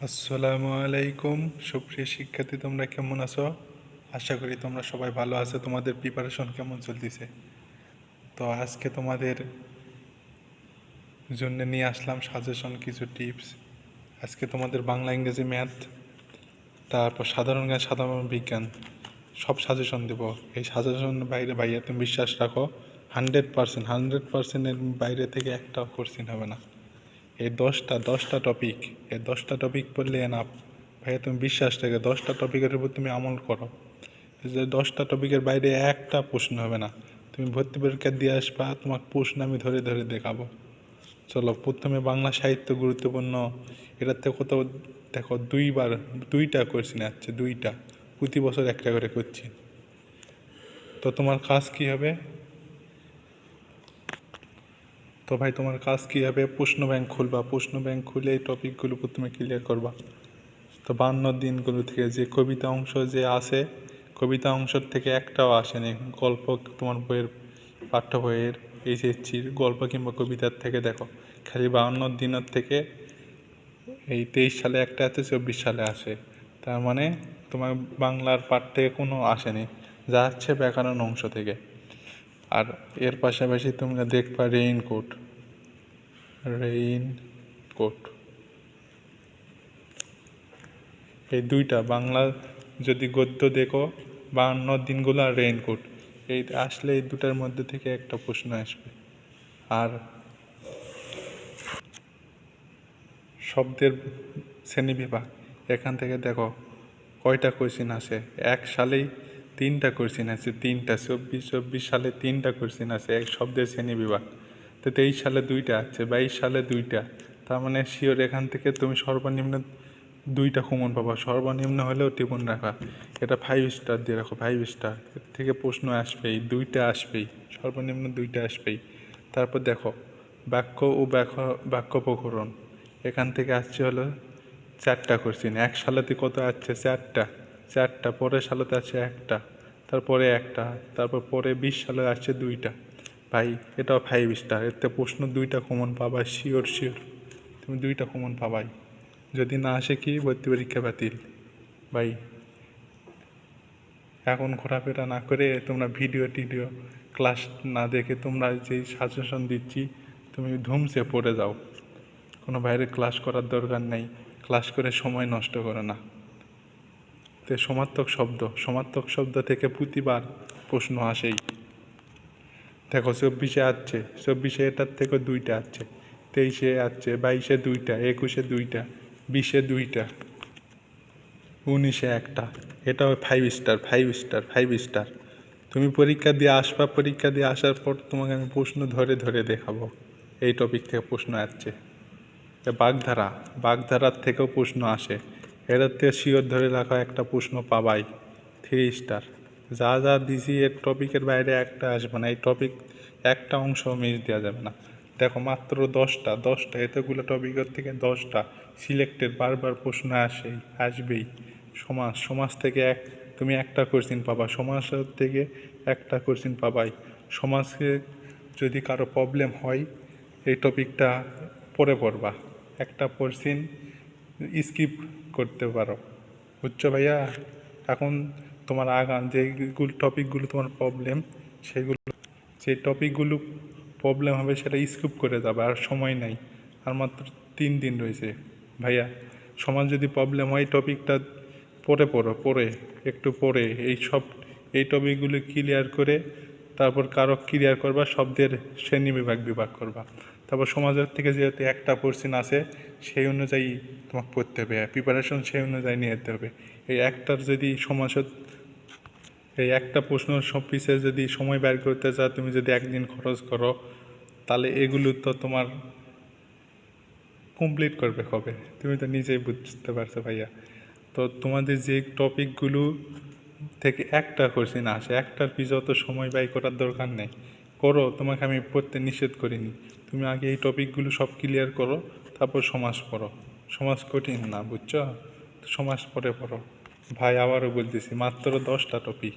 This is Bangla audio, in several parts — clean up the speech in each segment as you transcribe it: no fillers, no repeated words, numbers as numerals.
আসসালামু আলাইকুম। সুপ্রিয় শিক্ষার্থী, তোমরা কেমন আছো? আশা করি তোমরা সবাই ভালো আছো। তোমাদের প্রিপারেশন কেমন চলতেছে? তো আজকে তোমাদের জন্য নিয়ে আসলাম সাজেশন, কিছু টিপস। আজকে তোমাদের বাংলা, ইংরেজি, ম্যাথ, তারপর সাধারণ জ্ঞান, সাধারণ বিজ্ঞান সব সাজেশন দেব। এই সাজেশনের বাইরে ভাইয়া তুমি বিশ্বাস রাখো, 100%, বাইরে থেকে একটাও কোশ্চিন হবে না। এই দশটা টপিক, এই 10টা টপিক পড়লে এনাফ। ভাইয়া তুমি বিশ্বাস রেখে 10টা টপিকের উপর তুমি আমল করো, যে 10টা টপিকের বাইরে একটা প্রশ্ন হবে না। তুমি ভর্তি পরীক্ষা দিয়ে আসবা, তোমাকে প্রশ্ন আমি ধরে ধরে দেখাবো। চলো, প্রথমে বাংলা সাহিত্য গুরুত্বপূর্ণ। এটার থেকে কোথাও দেখো দুইটা কোশ্চিন আসছে, দুইটা, প্রতি বছর একটা করে করছি। তো তোমার কাজ কি হবে? তোমার কাজ কি হবে? প্রশ্ন ব্যাংক খুলবা, প্রশ্ন ব্যাংক খুলে এই টপিকগুলো প্রথমে ক্লিয়ার করবা। তো 52 দিনগুলো থেকে যে কবিতা অংশ যে আছে, কবিতা অংশের থেকে একটাও আসেনি। গল্প, তোমার বইয়ের, পাঠ্য বইয়ের, এইচএসসির গল্প কিংবা কবিতার থেকে দেখো, খালি 52 দিনের থেকে এই 23 সালে একটা আছে, 24 সালে আসে। তার মানে তোমার বাংলার পাঠ থেকে কোনো আসেনি, যা হচ্ছে ব্যাকরণ অংশ থেকে। আর এর পাশাপাশি তোমরা দেখবা রেইনকোট, রেইনকোট এই দুইটা বাংলা যদি গদ্য দেখো, 52 দিনগুলো আর রেইনকোট, এই আসলে এই দুটার মধ্যে থেকে একটা প্রশ্ন আসবে। আর শব্দের শ্রেণীবিভাগ, এখান থেকে দেখো কয়টা কোশ্চিন আসে। এক সালেই 3টা কোশ্চিন আছে, 3টা, 24 সালে 3টা কোশ্চিন আছে এক শব্দের শ্রেণীবিভাগ। তো 23 সালে 2টা আছে, 22 সালে 2টা। তার মানে শিওর এখান থেকে তুমি সর্বনিম্ন 2টা কমন পাবা, সর্বনিম্ন হলেও টিপুন রাখা। এটা 5 স্টার দিয়ে রাখো, 5 স্টার। এর থেকে প্রশ্ন আসবেই, 2টা আসবেই, সর্বনিম্ন 2টা আসবেই। তারপর দেখো বাক্য ও বাক্য প্রকরণ, এখান থেকে আসছে হলো 4টা কোশ্চিন। এক সালেতে কত আসছে? 4টা। পরের সালেতে আছে একটা, তারপরে একটা, তারপর পরে 20 সালে আসছে 2টা। ভাই এটাও 5 স্টার। এতে প্রশ্ন 2টা কমন পাবা, শিওর শিওর তুমি 2টা কমন পাবাই। যদি না আসে কি, ভর্তি পরীক্ষা বাতিল। ভাই এখন ঘোরাফেরা না করে তোমরা ভিডিও টিডিও ক্লাস না দেখে, তোমরা যেই সাজেশন দিচ্ছি তুমি ধুমসে পড়ে যাও। কোনো বাইরে ক্লাস করার দরকার নেই, ক্লাস করে সময় নষ্ট করো না। তো সমার্থক শব্দ থেকে প্রতিবার প্রশ্ন আসেই। দেখো 24-এ আসছে, 24-এ এটার থেকে 2টা আসছে, 23-এ আসছে, 22-এ 2টা, 21-এ 2টা, 20-এ 2টা, 19-এ একটা। এটাও 5 স্টার, 5 স্টার, 5 স্টার। তুমি পরীক্ষা দিয়ে আসবা, পরীক্ষা দিয়ে আসার পর তোমাকে আমি প্রশ্ন ধরে ধরে দেখাবো এই টপিক থেকে প্রশ্ন আসছে। বাগধারার থেকেও প্রশ্ন আসে, এটার থেকে শিওর ধরে রাখা একটা প্রশ্ন পাবাই, 3 স্টার। যা যা দিছি এর টপিকের বাইরে একটা আসবে না, এই টপিক একটা অংশ মিস দেওয়া যাবে না। দেখো মাত্র 10টা, এতগুলো টপিকের থেকে 10টা সিলেক্টেড, বারবার প্রশ্ন আসবেই। সমাজ থেকে তুমি একটা কোশ্চিন পাবা, সমাজের থেকে একটা কোশ্চিন পাবাই। সমাজকে যদি কারো প্রবলেম হয়, এই টপিকটা পড়ে পড়বা, একটা কোশ্চিন স্কিপ করতে পারো। বুঝছো ভাইয়া? এখন তোমার আগাম যেগুলো টপিকগুলো তোমার প্রবলেম, সেগুলো, যে টপিকগুলো প্রবলেম হবে সেটা স্কিপ করে যাবে। আর সময় নাই, আর মাত্র 3 দিন রয়েছে। ভাইয়া সমাজ যদি প্রবলেম হয়, টপিকটা পড়ে একটু পড়ে এই টপিকগুলো ক্লিয়ার করে তারপর কারো ক্লিয়ার করবা, শব্দের বিভাগ করবা। তারপর সমাজের থেকে যেহেতু একটা কোশ্চিন আছে, সেই অনুযায়ী তোমাকে পড়তে হবে, প্রিপারেশন সেই অনুযায়ী নিয়ে যেতে হবে। এই একটার যদি সমাজের, এই একটা প্রশ্ন সব পিছিয়ে যদি সময় বের করতে চাও, তুমি যদি একদিন খরচ করো, তাহলে এগুলো তো তোমার কমপ্লিট করবে কবে? তুমি তো নিজেই বুঝতে পারছো ভাইয়া। তো তোমাদের যে টপিকগুলো থেকে একটা কোশ্চিন আসে, একটার পিছনে অত সময় ব্যয় করার দরকার নেই। করো, তোমাকে আমি পড়তে নিষেধ করিনি। তুমি আগে এই টপিকগুলো সব ক্লিয়ার করো, তারপর সমাজ পড়ো। সমাজ কঠিন না, বুঝছো? সমাজ পড়ো। ভাই আবারও বলতেছি, মাত্র 10টা টপিক,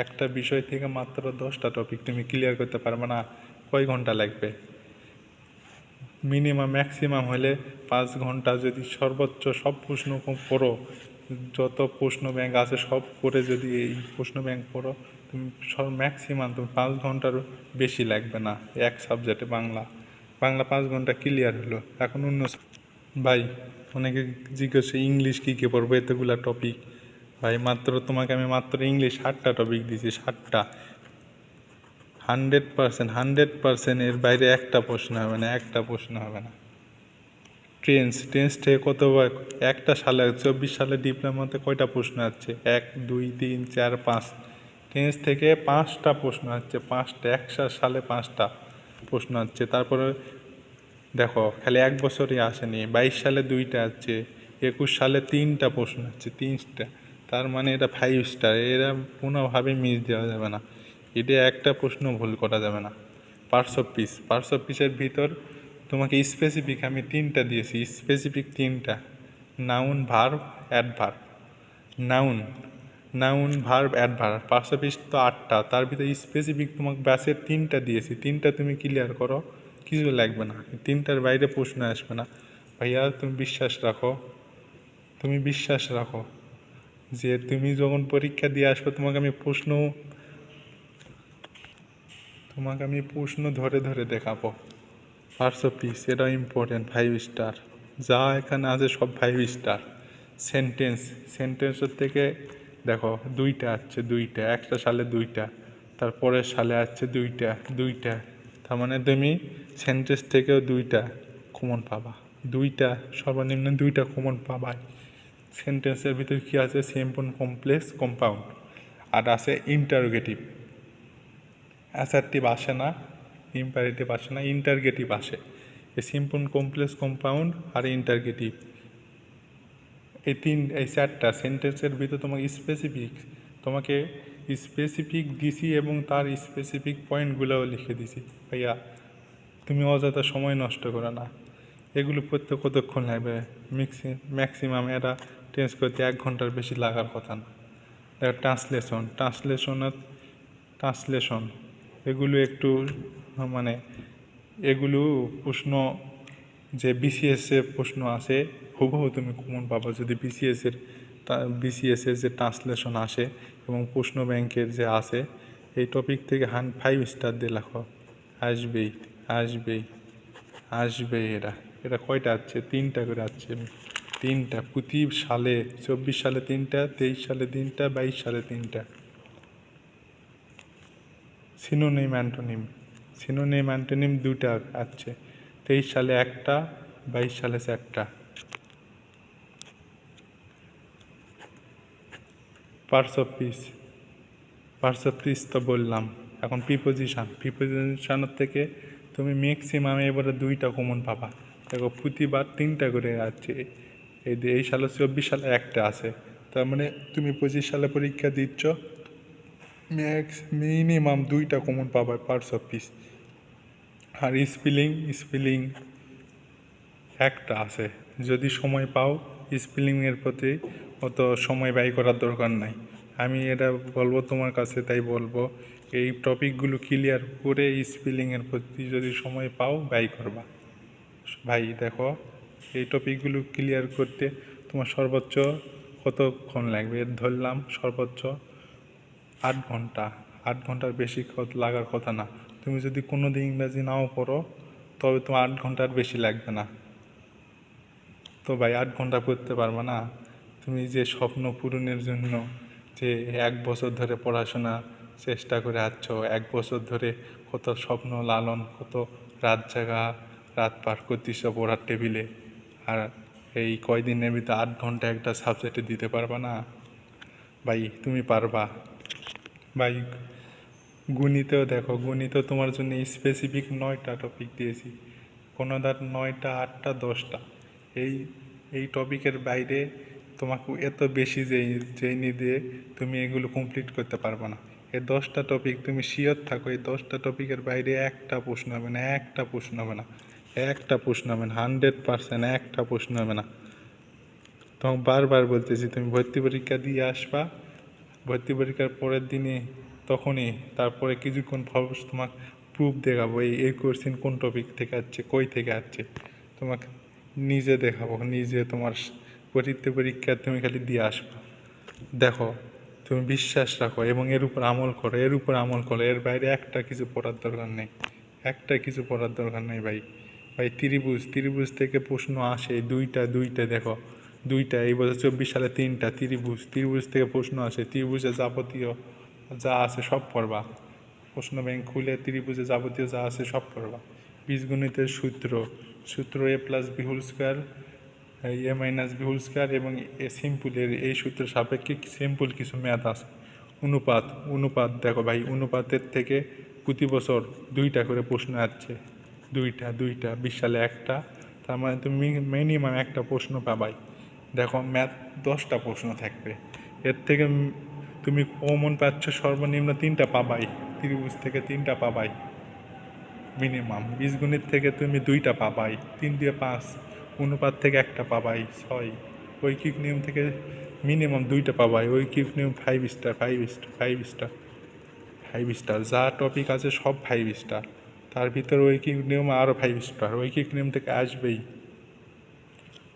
একটা বিষয় থেকে মাত্র 10টা টপিক তুমি ক্লিয়ার করতে পারবে না? কয় ঘন্টা লাগবে? মিনিমাম ম্যাক্সিমাম হলে 5 ঘন্টা যদি সর্বোচ্চ সব প্রশ্ন পড়ো, যত প্রশ্ন ব্যাংক আছে সব করে যদি এই প্রশ্ন ব্যাংক পড়ো, তুমি ম্যাক্সিমাম তুমি 5 ঘন্টারও বেশি লাগবে না এক সাবজেক্টে। বাংলা 5 ঘন্টা ক্লিয়ার হলো। এখন অন্য ভাই অনেকে জিজ্ঞেস ইংলিশ কী পড়বো এতগুলা টপিক। ভাই তোমাকে আমি মাত্র ইংলিশ 7টা টপিক দিয়েছি, 7টা। 100% এর বাইরে একটা প্রশ্ন হবে না, একটা প্রশ্ন হবে না। টেন্স থেকে কতবার একটা সালে 24 সালে ডিপ্লোমাতে কয়টা প্রশ্ন আছে? 1 2 3 4 5। টেন্স থেকে 5টা প্রশ্ন আছে, 5টা। 1 সালে 5টা প্রশ্ন আছে। তারপরে দেখো খালি 1 বছরই আসেনি, 22 সালে 2টা আছে, 21 সালে 3টা প্রশ্ন আছে, 3টা। তার মানে এটা 5 স্টার, এরা কোনোভাবে মিস দেওয়া যাবে না, এটা একটা প্রশ্ন ভুল করা যাবে না। পার্টস অফ পিসের ভিতর তোমাকে স্পেসিফিক আমি 3টা দিয়েছি, স্পেসিফিক 3টা। Noun, verb, adverb. Noun verb adverb. Parts of piece তো 8টা, তার ভিতরে স্পেসিফিক তোমাকে ব্যাসের 3টা দিয়েছি, 3টা তুমি ক্লিয়ার করো, কিছু লাগবে না, 3টার বাইরে প্রশ্ন আসবে না। ভাইয়া তুমি বিশ্বাস রাখো যে তুমি যখন পরীক্ষা দিয়ে আসবে তোমাকে আমি প্রশ্ন ধরে ধরে দেখাবো। পার্টস অফ পিস এটা ইম্পর্টেন্ট, 5 স্টার। যা এখানে আছে সব 5 স্টার। সেন্টেন্সের থেকে দেখো 2টা আছে, 2টা। একটা সালে 2টা, তারপরের সালে আছে 2টা। তার মানে তুমি সেন্টেন্স থেকেও 2টা কমন পাবা, 2টা সর্বনিম্ন 2টা কমন পাবাই। সেন্টেন্সের ভিতরে কী আছে? Simple, complex, compound. আর আছে ইন্টারোগেটিভ। অ্যাসার্টিভ আসে না, ইম্পারেটিভ আসে না, ইন্টারগেটিভ আসে। এই সিম্পল, কমপ্লেক্স, কম্পাউন্ড আর ইন্টারগেটিভ, এই 4টা সেন্টেন্সের ভিতরে তোমাকে স্পেসিফিক দিছি এবং তার স্পেসিফিক পয়েন্টগুলোও লিখে দিছি। ভাইয়া তুমি অযথা সময় নষ্ট করো না, এগুলো পড়তে কতক্ষণ লাগবে? ম্যাক্সিমাম এটা টেন্স করতে 1 ঘন্টার বেশি লাগার কথা না। ট্রান্সলেশন এগুলো একটু মানে এগুলো প্রশ্ন যে বিসিএসের প্রশ্ন আসে হুবহু তুমি কমন পাবা যদি বিসিএসের যে ট্রান্সলেশন আসে এবং প্রশ্ন ব্যাংকের যে আসে। এই টপিক থেকে 5 স্টার দিয়ে লেখো, আসবেই। এটা কয়টা আছে? 3টা করে আছে, 3টা প্রতি সালে। 24 সালে 3টা, 23 সালে 3টা, 22 সালে 3টা। সিনোনিম অ্যান্টোনিম 2টা আছে, 23 সালে 1টা, 22 সালে 4টা। পার্টস অফ পিস তো বললাম। এখন প্রিপোজিশনের থেকে তুমি ম্যাক্সিমামে এবারে 2টা কমন পাবা। দেখো প্রতিবার 3টা করে আছে, এই সালে 24 সালে 1টা আছে। তার মানে তুমি 25 সালে পরীক্ষা দিচ্ছ, মিনিমাম 2টা কমন পাবা পার্টস অফ পিস। আর স্পেলিং একটা আছে, যদি সময় পাও স্পেলিংয়ের প্রতি অত সময় ব্যয় করার দরকার নাই। আমি এটা বলবো তোমার কাছে, তাই বলবো এই টপিকগুলো ক্লিয়ার করে স্পেলিংয়ের প্রতি যদি সময় পাও ব্যয় করবা। ভাই দেখো এই টপিকগুলো ক্লিয়ার করতে তোমার সর্বোচ্চ কতক্ষণ লাগবে? ধরলাম সর্বোচ্চ 8 ঘন্টা। 8 ঘন্টার বেশি লাগার কথা না। তুমি যদি কোনো দিন ইংরাজি নাও পড়ো তবে তোমার 8 ঘন্টার বেশি লাগবে না। তো ভাই 8 ঘন্টা পড়তে পারবে না? তুমি যে স্বপ্ন পূরণের জন্য যে 1 বছর ধরে পড়াশোনা চেষ্টা করে আসছো, 1 বছর ধরে কত স্বপ্ন লালন, কত রাত পার করতেছ পড়ার টেবিলে, আর এই কয়দিনের ভিতরে 8 ঘন্টা একটা সাবজেক্টে দিতে পারবা না? ভাই তুমি পারবা। ভাই গণিতেও দেখো, গণিতেও তোমার জন্য স্পেসিফিক 9টা টপিক দিয়েছি, কোনো 9টা, 8টা, 10টা। এই এই টপিকের বাইরে তোমাকে এত বেশি জেনে দিয়ে তুমি এগুলো কমপ্লিট করতে পারবে না। এই 10টা টপিক তুমি শিওর থাকো, এই 10টা টপিকের বাইরে একটা প্রশ্ন হবে না, 100% একটা প্রশ্ন হবে না। তোমাকে বারবার বলতেছি তুমি ভর্তি পরীক্ষা দিয়ে আসবা, ভর্তি পরীক্ষার পরের দিনে তারপরে কিছুক্ষণ তোমাকে প্রুফ দেখাবো এই কোশ্চেন কোন টপিক থেকে আসছে, কই থেকে আসছে, তোমাকে নিজে দেখাবো, নিজে তোমার পরীক্ষা তুমি খালি দিয়ে আসবা। দেখো, তুমি বিশ্বাস রাখো এবং এর উপর আমল করো, এর বাইরে একটা কিছু পড়ার দরকার নেই, ভাই। ত্রিভুজ থেকে প্রশ্ন আসে দুইটা দেখো, দুইটা এই বছর 24 সালে 3টা ত্রিভুজ থেকে প্রশ্ন আসে। ত্রিভুজে যাবতীয় যা আছে সব পড়বা, প্রশ্ন ব্যাংক খুলে ত্রিভুজে যাবতীয় যা আছে সব পড়বা। বীজগণিতের সূত্র a+b² a-b² এবং সিম্পলের এই সূত্রের সাপেক্ষে সিম্পল কিছু ম্যাথ আছে। অনুপাত দেখো ভাই, অনুপাতের থেকে প্রতি বছর 2টা করে প্রশ্ন আসছে, দুইটা 20 সালে একটা, তার মানে তুমি মিনিমাম একটা প্রশ্ন পাবাই। দেখো ম্যাথ 10টা প্রশ্ন থাকবে, এর থেকে তুমি কমন পাচ্ছ সর্বনিম্ন 3টা পাবাই, ত্রিভুজ থেকে 3টা পাবাই মিনিমাম, বীজগণিত থেকে তুমি 2টা পাবাই, 3 দিয়ে 5, অনুপাত থেকে একটা পাবাই 6, ঐকিক নিয়ম থেকে মিনিমাম 2টা পাবাই, ঐকিক নিয়ম 5 স্টার, যা টপিক আছে সব 5 স্টার, তার ভিতরে ঐকিক নিয়ম আরও 5 স্টার, ঐকিক নিয়ম থেকে আসবেই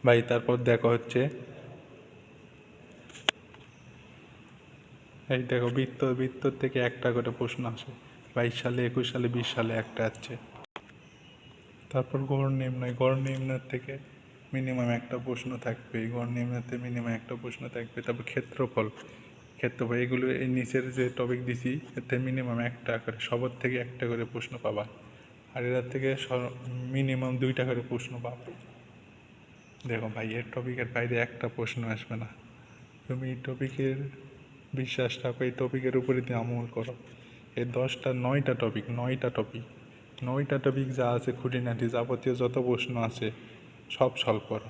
ভাই। তারপর দেখো হচ্ছে এই দেখো বৃত্তর থেকে একটা করে প্রশ্ন আসে, 22 সালে 21 সালে 20 সালে একটা আসছে। তারপর গড় নির্ণয় থেকে মিনিমাম একটা প্রশ্ন থাকবে, তারপর ক্ষেত্রফল, এগুলো এই নিচের যে টপিক দিছি এতে মিনিমাম একটা করে, সবার থেকে একটা করে প্রশ্ন পাবা, আর এটার থেকে মিনিমাম 2টা করে প্রশ্ন পাবা। দেখো ভাই, এর টপিকের বাইরে একটা প্রশ্ন আসবে না, তুমি এই টপিকের বিশ্বাস রাখো, এই টপিকের উপরে দিয়ে আমল করো। এই 9টা টপিক যা আছে খুঁটিনাটি যাবতীয় যত প্রশ্ন আছে সব সলভ করো।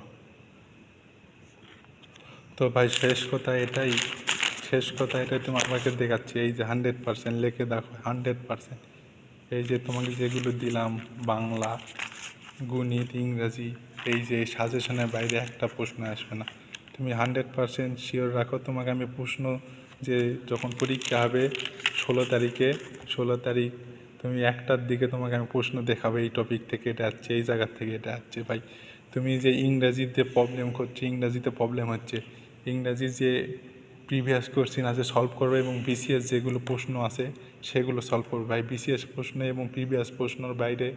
তো ভাই শেষ কথা এটাই তুমি আমাকে দেখাচ্ছি, এই যে 100% লিখে দেখো, 100%। এই যে তোমাকে যেগুলো দিলাম, বাংলা, গণিত, ইংরাজি, এই যে সাজেশনের বাইরে একটা প্রশ্ন আসবে না। তুমি 100% শিওর রাখো, তোমাকে আমি প্রশ্ন যে যখন পরীক্ষা হবে 16 তারিখ তুমি 1টার দিকে তোমাকে আমি প্রশ্ন দেখাবো, এই টপিক থেকে এটা আসছে, এই জায়গার থেকে এটা আসছে। ভাই তুমি যে ইংরাজিতে প্রবলেম হচ্ছে, ইংরাজির যে প্রিভিয়াস কোশ্চেন আছে সলভ করবে এবং বিসিএস যেগুলো প্রশ্ন আছে সেগুলো সলভ করবে। ভাই বিসিএস প্রশ্ন এবং প্রিভিয়াস প্রশ্নর বাইরে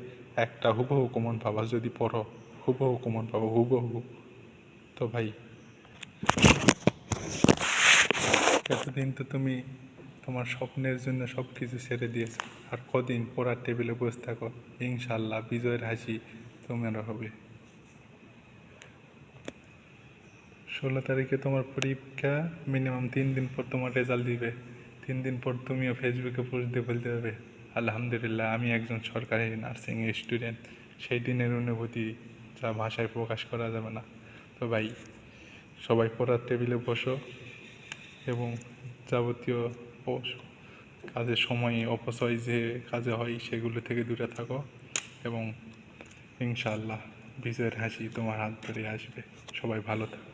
একটা হুবহু কমন পাবা, যদি পড়ো হুবহু কমন পাবো, হুবহু। তো ভাই এতদিন তো তুমি তোমার স্বপ্নের জন্য সব কিছু ছেড়ে দিয়েছো, আর কদিন পড়ার টেবিলে বসে থাকো, ইনশাল্লাহ বিজয়ের হাসি তোমার হবে। 16 তারিখে তোমার পরীক্ষা, মিনিমাম 3 দিন পর তোমার রেজাল্ট দিবে, 3 দিন পর তুমিও ফেসবুকে পোস্ট দিয়ে বলতে হবে আলহামদুলিল্লাহ আমি একজন সরকারি নার্সিং স্টুডেন্ট। সেই দিনের অনুভূতি যা ভাষায় প্রকাশ করা যাবে না। তো ভাই সবাই পড়ার টেবিলে বসো এবং যাবতীয় কাজের সময় অপচয় যে কাজে হয় সেগুলো থেকে দূরে থাকো, এবং ইনশাআল্লাহ বিজয়ের হাসি তোমার হাত ধরে আসবে। সবাই ভালো থাকো।